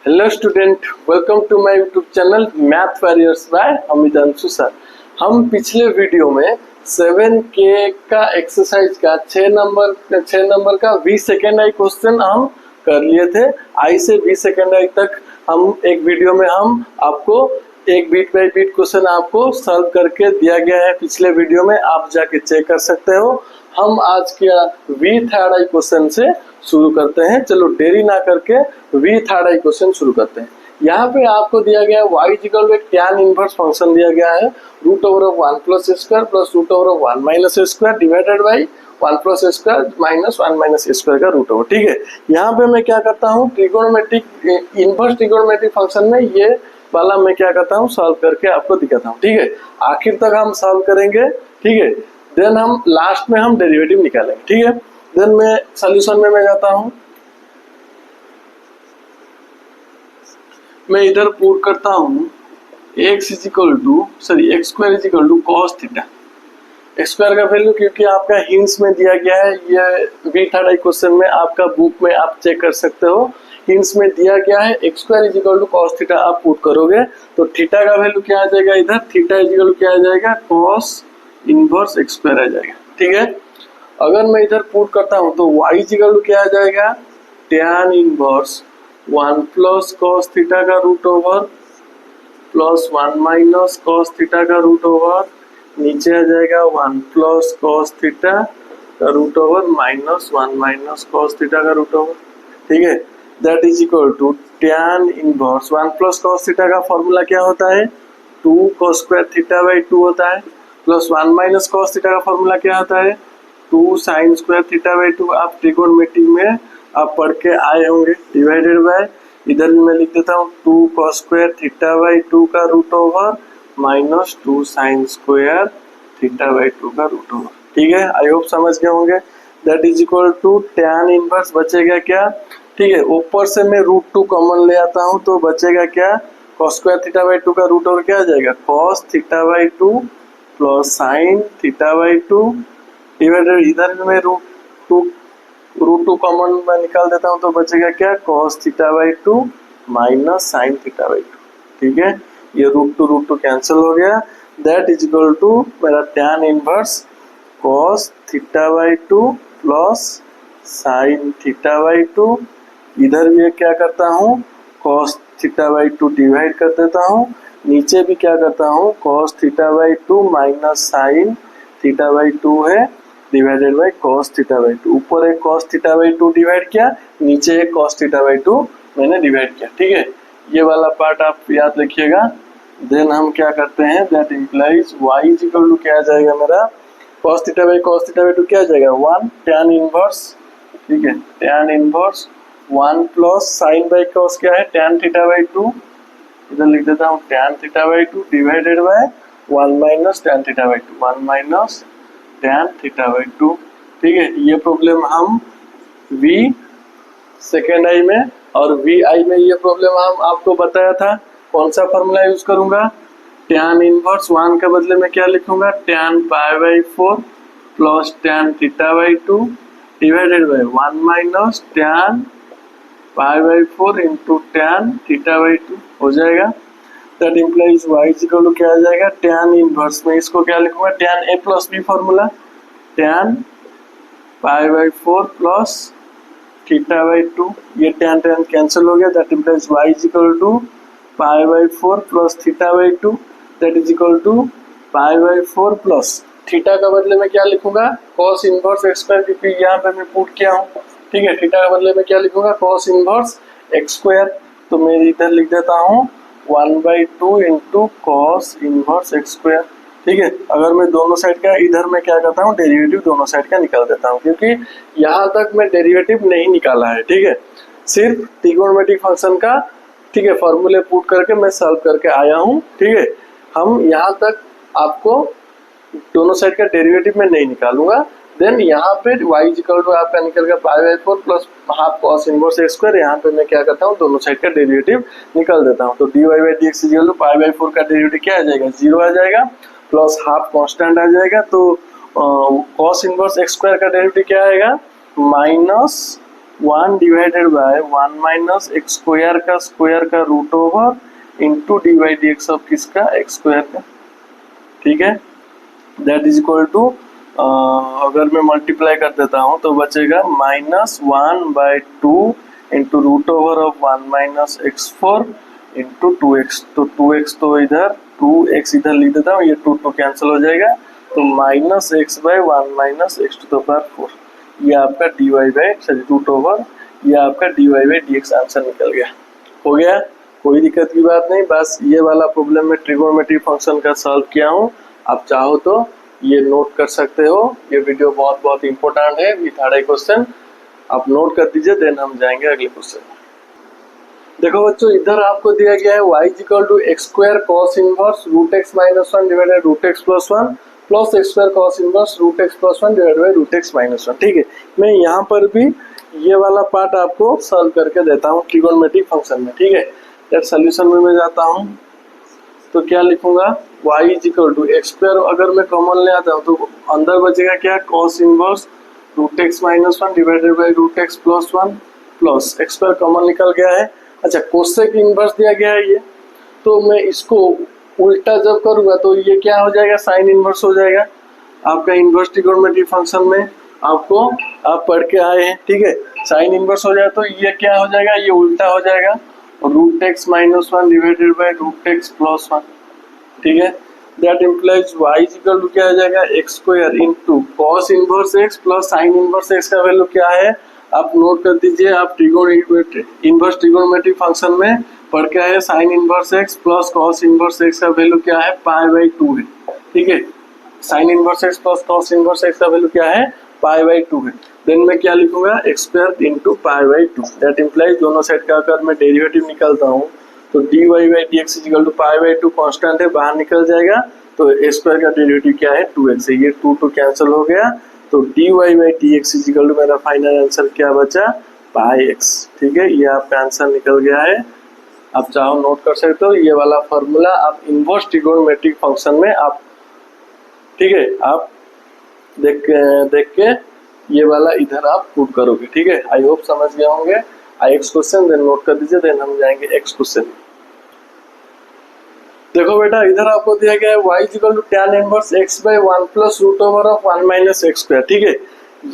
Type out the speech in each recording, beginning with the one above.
Hello student, welcome to my YouTube channel math warriors by Amitanshu sir. हम पिछले video में 7K का exercise का 6 नंबर का 20 सेकेंड आई क्वेश्चन हम कर लिए थे। आई से 20 सेकेंड आई तक हम एक वीडियो में हम आपको एक बीट बाई बीट क्वेश्चन आपको सॉल्व करके दिया गया है। पिछले वीडियो में आप जाके चेक कर सकते हो। हम आज क्या वी थर्ड आई क्वेश्चन से शुरू करते हैं। चलो देरी ना करके वी थर्ड आई क्वेश्चन शुरू करते हैं। यहाँ पे आपको दिया गया y equal to tan inverse function दिया गया है root over of 1 plus square plus root over of 1 minus square divided by 1 plus square minus 1 minus square का रूट ओवर। ठीक है, यहाँ पे मैं क्या करता हूँ, ट्रिगोनोमेट्रिक इनवर्स ट्रिगोनोमेट्रिक फंक्शन में ये वाला मैं क्या करता हूँ, सॉल्व करके आपको दिखाता हूँ। ठीक है, आखिर तक हम सॉल्व करेंगे। ठीक है, देन हम लास्ट में हम डेरिवेटिव निकालेंगे। ठीक है, देन मैं सॉल्यूशन में मैं जाता हूँ। मैं इधर पुट करता हूँ x square is equal to cos theta. X square का वैल्यू क्योंकि आपका हिंट्स में दिया गया है, ये वी थर्ड आई क्वेश्चन में आपका बुक में आप चेक कर सकते हो। हिंट्स में दिया गया है x square is equal to cos theta. आप पुट करोगे तो थीटा का वैल्यू क्या आ जाएगा, इधर थीटा इज इक्वल टू क्या आ जाएगा, कॉस इनवर्स एक्स स्क्वायर आ जाएगा। ठीक है, अगर मैं इधर पुट करता हूँ तो y इक्वल टू क्या आ जाएगा, tan inverse 1 plus cos theta का root over plus 1 minus cos theta का रूट ओवर, नीचे आ जाएगा 1 प्लस कॉस थीटा का root over minus 1 minus cos theta का रूट ओवर। ठीक है, that is equal to tan inverse 1 plus cos theta का फॉर्मूला क्या होता है, 2 cos स्क्वायर थीटा बाई 2 होता है, प्लस 1 माइनस कॉस थीटा का फॉर्मूला क्या होता है, 2 साइन स्क्वायर थीटा बाई 2। आप ट्रिगोनोमेट्री में आप पढ़ के आए होंगे, डिवाइडेड बाय, इधर भी मैं लिख देता हूँ 2 cos स्क्वायर थीटा बाई 2 का root over minus 2 sine square theta by 2 का रूट ओवर। ठीक है, आई होप समझ गए होंगे। That is equal to tan inverse बचेगा क्या, ठीक है, ऊपर से मैं √2 कॉमन ले आता हूँ तो बचेगा क्या, cos स्क्वायर थीटा बाई 2 का रूट ओवर क्या आ जाएगा, cos theta by 2 plus sign theta by 2 divided, इधर भी मैं √2 कॉमन में निकाल देता हूँ तो बचेगा क्या, cos theta by 2 minus sign theta by 2। ठीक है, ये √2 कैंसिल हो गया। दैट इज इक्वल टू मेरा tan inverse cos theta by 2 plus sign theta by 2, इधर भी क्या करता हूँ, cos थीटा बाई 2 डिवाइड कर देता हूँ, नीचे भी क्या करता हूँ, cos theta by 2 minus sign theta by 2 है divided by cos theta by 2। ऊपर एक cos थीटा बाई 2 डिवाइड किया, नीचे एक cos थीटा बाई 2 मैंने डिवाइड किया। ठीक है, ये वाला पार्ट आप याद रखिएगा। देन हम क्या करते हैं, that implies y is equal to क्या आ जाएगा मेरा, cos थीटा बाई 2 क्या आ जाएगा, 1 tan इनवर्स। ठीक है, tan inverse 1 plus sign by cos क्या है, tan थीटा बाई 2, इधर लिख देता हूँ tan theta by 2 divided by 1 minus tan theta by 2, 1 minus tan theta by 2। ठीक है, ये प्रॉब्लम हम v सेकेंड आई में और वी आई में ये प्रॉब्लम हम आपको बताया था। कौन सा फॉर्मूला यूज करूंगा, tan इनवर्स 1 के बदले में क्या लिखूंगा, tan pi by 4 plus tan theta by 2 divided by 1 minus tan pi by 4 into tan theta by 2 हो जाएगा। That implies y is equal to क्या आ जाएगा, tan इनवर्स में इसको क्या लिखूंगा, tan a प्लस b formula, tan pi by 4 plus theta by 2, ये tan कैंसिल हो गया। That implies y is equal to pi by 4 plus theta by 2, that is equal to pi by 4 plus theta का बदले में क्या लिखूंगा, cos inverse x square, क्योंकि यहाँ पे मैं पुट किया हूँ। ठीक है, थीटा का बदले में क्या लिखूंगा, cos इनवर्स एक्स स्क्वायर, तो मैं इधर लिख देता हूँ 1/2 into cos inverse x square. ठीक है, अगर मैं दोनों साइड का इधर मैं क्या करता हूँ, डेरिवेटिव दोनों साइड का निकाल देता हूँ, क्योंकि यहाँ तक मैं डेरिवेटिव नहीं निकाला है। ठीक है, सिर्फ ट्रिगोनोमेट्रिक फंक्शन का, ठीक है, फॉर्मूले पुट करके मैं सॉल्व करके आया हूँ। ठीक है, हम यहाँ तक आपको दोनों साइड का डेरिवेटिव में नहीं निकालूंगा। देन यहाँ पे y इक्वल टू आपका निकल गया पाई by 4 plus half cos inverse x square, यहाँ पे मैं क्या करता हूँ, दोनों साइड का डेरिवेटिव निकाल देता हूँ। तो dy by d x equal to pi by 4 का डेरिवेटिव क्या आ जाएगा, 0 आ जाएगा, प्लस हाफ कांस्टेंट आ जाएगा, तो कॉस इनवर्स एक्स स्क्वायर का डेरिवेटिव क्या आएगा, minus 1 divided by 1 minus x square का root over into d by d x of किसका, एक्स स्क्वायर का। ठीक है, दैट इज इक्वल टू, अगर मैं मल्टीप्लाई कर देता हूँ तो बचेगा -1/2 into root over of 1 minus x4 into 2x। तो 2x तो इधर 2x इधर लिख देता हूँ, ये 2 कैंसिल हो जाएगा, तो -x/1 माइनस x⁴। ये आपका dy बाई रूट ओवर, ये आपका dy बाई dx आंसर निकल गया। हो गया, कोई दिक्कत की बात नहीं। बस ये वाला प्रॉब्लम में ट्रिगोनोमेट्रिक फंक्शन का सॉल्व किया हूँ। आप चाहो तो ये नोट कर सकते हो, ये वीडियो बहुत बहुत इंपॉर्टेंट है विथ हर क्वेश्चन, आप नोट कर दीजिए, देन हम जाएंगे अगले क्वेश्चन। देखो बच्चों, इधर आपको दिया गया है y x² cos inverse root x minus 1 divided root x plus 1 plus x² cos inverse root x plus 1 divided by root x minus 1। ठीक है, मैं यहाँ पर भी ये वाला पार्ट आपको सॉल्व करके देता हूँ ट्रिगोनोमेट्रिक फंक्शन में। ठीक है, दैट सॉल्यूशन में मैं जाता हूँ तो क्या लिखूंगा, y x², अगर मैं कॉमन ले आता हूँ तो अंदर बचेगा क्या, cos inverse root x minus 1 divided by root x plus 1 plus x² common निकल गया है। अच्छा, कोसेक इनवर्स दिया गया है ये, तो मैं इसको उल्टा जब करूंगा तो ये क्या हो जाएगा, साइन इनवर्स हो जाएगा। आपका इनवर्स ट्रिगोनोमेट्रिक फंक्शन में आपको आप पढ़ के आए हैं। ठीक है, साइन इनवर्स हो जाए तो ये क्या हो जाएगा, ये उल्टा हो जाएगा, root x minus 1 divided by root x plus 1। ठीक है, दैट इम्प्लाइज y क्या हो जाएगा, x² into cos inverse x plus sign inverse x का वैल्यू क्या है, आप नोट कर दीजिए। आप इनवर्स ट्रिगोनोमेट्रिक फंक्शन में पढ़ के आए, sine inverse x plus cos inverse x का वैल्यू क्या है, π/2 है। ठीक है, sine inverse x plus cos inverse x का वैल्यू क्या है, π/2 है। देन मैं क्या लिखूंगा, x² इंटू π/2। दैट इम्प्लाइज दोनों साइड का अगर मैं डेरिवेटिव निकालता हूँ तो dy by dx equal to π/2 constant है, बाहर निकल जाएगा, तो a² का डेरिवेटिव क्या है, 2x है, ये 2 कैंसिल हो गया, तो dy by dx equal to मेरा फाइनल आंसर क्या बचा, πx। ठीक है, ये आपका आंसर निकल गया है। आप चाहो नोट कर सकते हो, ये वाला फॉर्मूला आप इनवर्स ट्रिगोनोमेट्रिक फंक्शन में आप, ठीक है, आप देख के ये वाला इधर आप पुट करोगे। ठीक है, आई होप समझ गए होंगे। आई एक्स क्वेश्चन देन नोट कर दीजिए, देन हम जाएंगे एक्स क्वेश्चन। देखो बेटा, इधर आपको दिया गया है y tan inverse x/1 plus root over of 1 minus x²। ठीक है,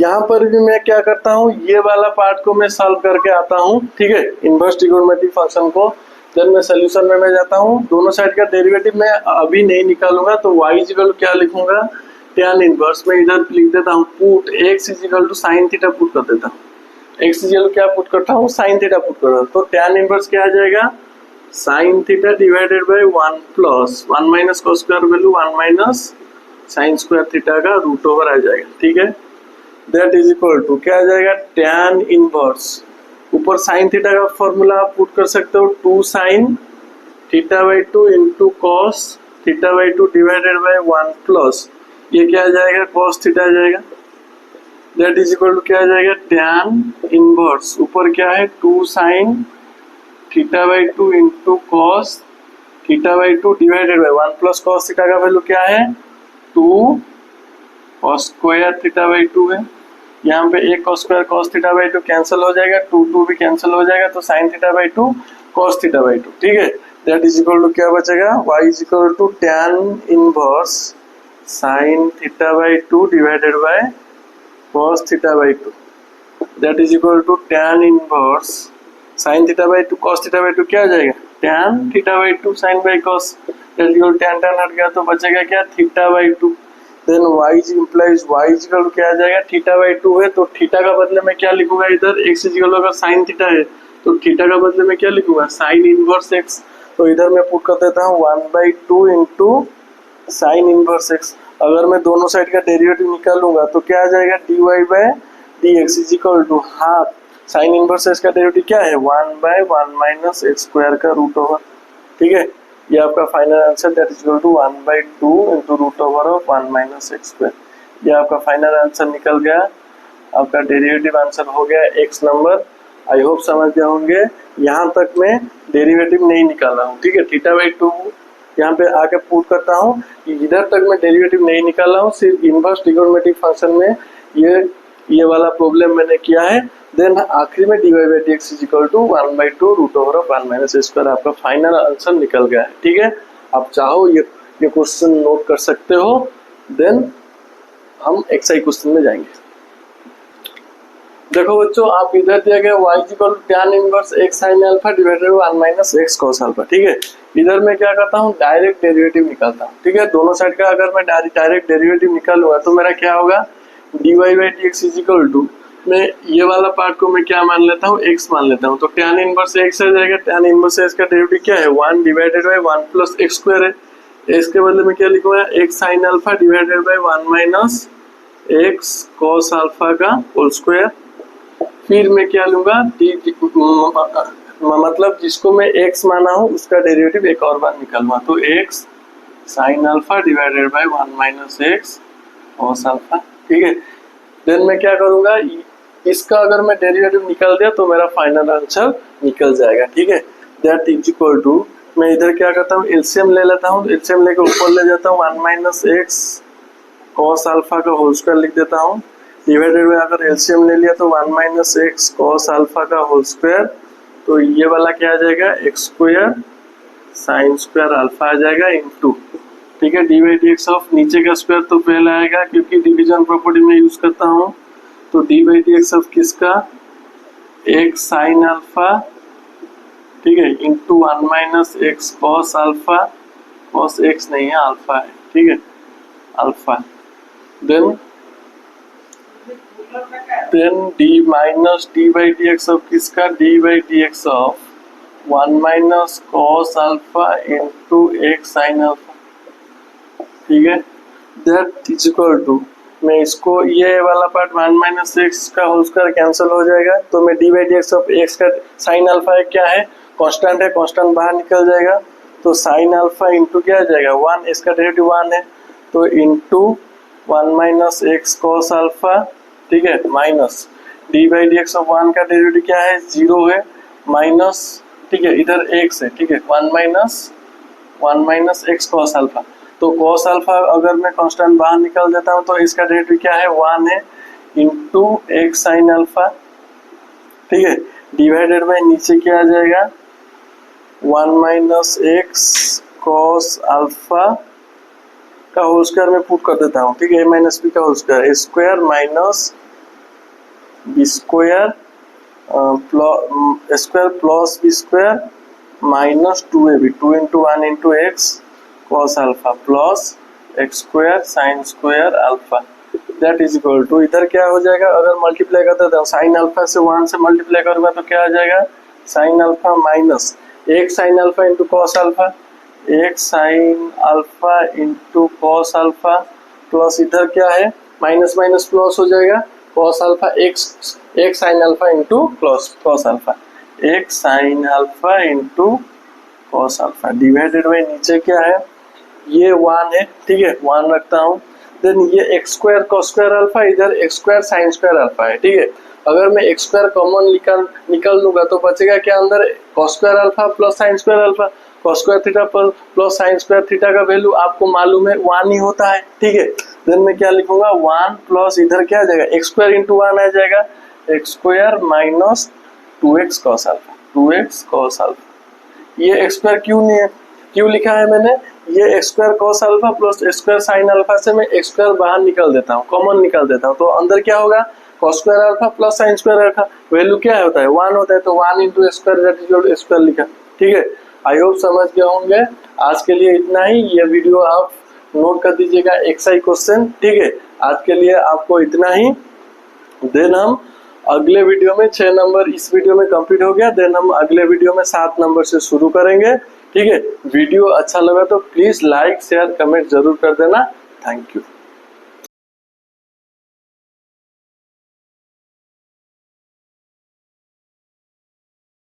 यहाँ पर भी मैं क्या करता हूँ, ये वाला पार्ट को मैं सॉल्व करके आता हूँ। ठीक है, इनवर्स ट्रिगोनोमेट्रिक फंक्शन को, देन मैं सोल्यूशन में मैं जाता हूँ। दोनों साइड का डेरिवेटिव मैं अभी नहीं निकालूंगा, तो y क्या लिखूंगा, tan इनवर्स में इधर लिख देता हूँ put x sin theta put कर देता हूँ, x क्या पुट करता हूँ, sin थीटा पुट करता हूँ, तो tan इनवर्स क्या आ जाएगा, sin theta divided by 1 plus 1 minus cos square value 1 minus sin square theta का रूट ओवर आ जाएगा। ठीक है, दैट इज इक्वल टू क्या आ जाएगा, tan इनवर्स, ऊपर sin थीटा का फॉर्मूला आप पुट कर सकते हो, 2 sin theta by 2 into cos theta by 2 divided by 1 plus ये क्या आ जाएगा, cos थीटा आ जाएगा। दैट इज इक्वल टू क्या आ जाएगा, tan इनवर्स, ऊपर क्या है 2 sin theta by 2 into cos theta by 2 divided by 1 plus cos theta का वैल्यू क्या है, 2 कॉस स्क्वायर थीटा बाई 2 है। यहाँ पे एक cos square cos theta by 2 cancel हो जाएगा, 2 भी कैंसिल हो जाएगा, तो sign theta by 2 cos theta by 2। ठीक है, दैट इज इक्वल टू क्या बचेगा, y is equal to tan inverse sine theta by 2 divided by cos theta by 2। That is equal to tan inverse sine theta by 2 cos theta by 2 क्या आ जाएगा, tan theta by 2 sine by cos, tan हट गया तो बचेगा क्या, theta by 2। Then y implies y equal क्या आ जाएगा, थीटा बाई 2 है, तो थीटा का बदले में क्या लिखूंगा, इधर x इक्वल अगर साइन थीटा है तो थीटा का बदले में क्या लिखूंगा, साइन इनवर्स x। तो इधर मैं पुट कर देता हूँ 1/2 इंटू साइन इनवर्स x। अगर मैं दोनों साइड का डेरिवेटिव निकालूंगा तो क्या आ जाएगा, dy by dx is equal to half sine inverse x का डेरिवेटिव क्या है, 1/1 माइनस x स्क्वायर का रूट ओवर। ठीक है, ये आपका final answer, that is equal to 1/2 into root over of 1 minus x square. ये आपका फाइनल आंसर निकल गया, आपका डेरिवेटिव आंसर हो गया x नंबर। आई होप समझ गए होंगे। यहाँ तक मैं डेरिवेटिव नहीं निकाला हूँ। ठीक है, थीटा बाई 2 यहाँ पे आके पुट करता हूँ, इधर तक मैं डेरिवेटिव नहीं निकाला हूँ, सिर्फ इनवर्स ट्रिगोनोमेट्रिक फंक्शन में ये वाला प्रॉब्लम मैंने किया है। देन आखिरी में dy by d x is equal to 1/2 root over of 1 minus square आपका फाइनल आंसर निकल गया है। ठीक है, आप चाहो ये क्वेश्चन नोट कर सकते हो। देन हम एक्सआई क्वेश्चन में जाएंगे। देखो बच्चों, आप इधर दिया गया y is equal to tan inverse x sin alpha divided by 1 minus x cos alpha. ठीक है, इधर मैं क्या करता हूँ, डायरेक्ट डेरिवेटिव निकालता हूँ। ठीक है, दोनों साइड का अगर मैं डायरेक्ट डेरिवेटिव निकालूंगा तो मेरा क्या होगा, dy by d x is equal to, मैं ये वाला पार्ट को मैं क्या मान लेता हूँ, x मान लेता हूँ। तो tan इनवर्स x आ जाएगा, tan इनवर्स x का डेरिवेटिव क्या है, 1 divided by 1 plus x square है। इसके बदले में क्या लिखूंगा, x sin alpha divided by 1 minus x cos alpha का होल स्क्वायर। फिर मैं क्या लूंगा, मतलब जिसको मैं x माना हूँ उसका डेरिवेटिव एक और बार निकालूंगा। तो x sin alpha divided by 1 minus x cos alpha. ठीक है, देन मैं क्या करूंगा, इसका अगर मैं डेरिवेटिव निकाल दिया तो मेरा फाइनल आंसर निकल जाएगा। ठीक है, दैट इज इक्वल टू, मैं इधर क्या करता हूँ, एलसीएम ले लेता हूँ। एलसीएम लेकर ऊपर ले जाता हूँ, 1 माइनस एक्स कॉस अल्फा का होल स्क्वायर लिख देता हूँ। डिवाइडेड बाय, अगर एलसीएम ले लिया तो 1 माइनस एक्स कॉस अल्फा का होल स्क्वायर। तो ये वाला क्या आ जाएगा, x square sine square alpha आ जाएगा इंटू, ठीक है, d by d x of, नीचे का स्क्वायर तो पहले आएगा क्योंकि डिवीजन प्रॉपर्टी में यूज करता हूँ। तो d by d x of किसका, एक्स साइन अल्फा, ठीक है, into 1 minus x cos alpha, cos x नहीं है अल्फा है, ठीक है, alpha. Then d minus d by d x of किसका, d by d x of 1 minus cos alpha into x sine alpha. ठीक है, दैट इज इक्वल टू, मैं इसको ये वाला पार्ट 1 माइनस एक्स का होल स्क्वायर कैंसिल हो जाएगा। तो मैं D by d x of x का साइन अल्फा क्या है, कांस्टेंट है, कांस्टेंट बाहर निकल जाएगा। तो साइन अल्फा इंटू क्या आ जाएगा, 1, इसका डेरिवेटिव 1 है, तो into 1 minus x cos alpha, ठीक है, minus d by d x of 1 का डेरिवेटिव क्या है, 0 है, माइनस, ठीक है, इधर एक्स है, ठीक है, 1 माइनस एक्स कॉस अल्फा। तो कॉस अल्फा अगर मैं कांस्टेंट बाहर निकाल देता हूँ तो इसका डेरिवेटिव क्या है, 1 है, इंटू एक्स साइन अल्फा, ठीक है, डिवाइडेड बाय नीचे क्या आ जाएगा, 1 माइनस एक्स कॉस अल्फा का होल स्क्वायर में पुट कर देता हूँ, ठीक है, ए माइनस बी का whole square, a square minus b square square plus b square minus 2ab, 2 into 1 into x cos alpha plus x square sine square alpha. That is equal to, इधर क्या हो जाएगा, अगर multiply करते हैं sine alpha से 1 से multiply करूंगा तो क्या आ जाएगा, साइन अल्फा माइनस एक sine alpha into cos alpha, एक sine alpha into cos alpha plus इधर क्या है, माइनस माइनस प्लस हो जाएगा, कॉस अल्फा एक sine alpha into cos alpha, एक sine alpha into cos alpha divided by नीचे क्या है, ये 1 है, ठीक है, 1 रखता हूँ। देन ये x square cos square alpha, इधर x square sine square alpha है, ठीक है। अगर मैं एक्स स्क्वायर कॉमन निकाल दूंगा तो बचेगा क्या अंदर, cos square alpha plus sign square alpha. Cos square theta plus sign square theta का वैल्यू आपको मालूम है 1 ही होता है, ठीक है। देन मैं क्या लिखूंगा, 1 प्लस इधर क्या आ जाएगा, एक्स स्क्वायर इंटू 1 आ जाएगा, x square minus 2x cos alpha, 2x cos alpha. ये एक्स स्क्वायर क्यों लिखा है मैंने, ये x square cos alpha plus x square sine alpha से मैं एक्स स्क्वायर बाहर निकाल देता हूँ, कॉमन निकाल देता हूँ, तो अंदर क्या होगा, cos square alpha plus sign square alpha, value क्या होता है 1 होता है, तो 1 into x square that is x square लिखा, ठीक है। आई होप समझ गए होंगे। आज के लिए इतना ही, ये वीडियो आप नोट कर दीजिएगा, एक्सआई क्वेश्चन, ठीक है। आज के लिए आपको इतना ही। देन हम अगले वीडियो में 6 नंबर इस वीडियो में कंप्लीट हो गया, देन हम अगले वीडियो में 7 नंबर से शुरू करेंगे, ठीक है। वीडियो अच्छा लगा तो प्लीज लाइक शेयर कमेंट जरूर कर देना। Thank you.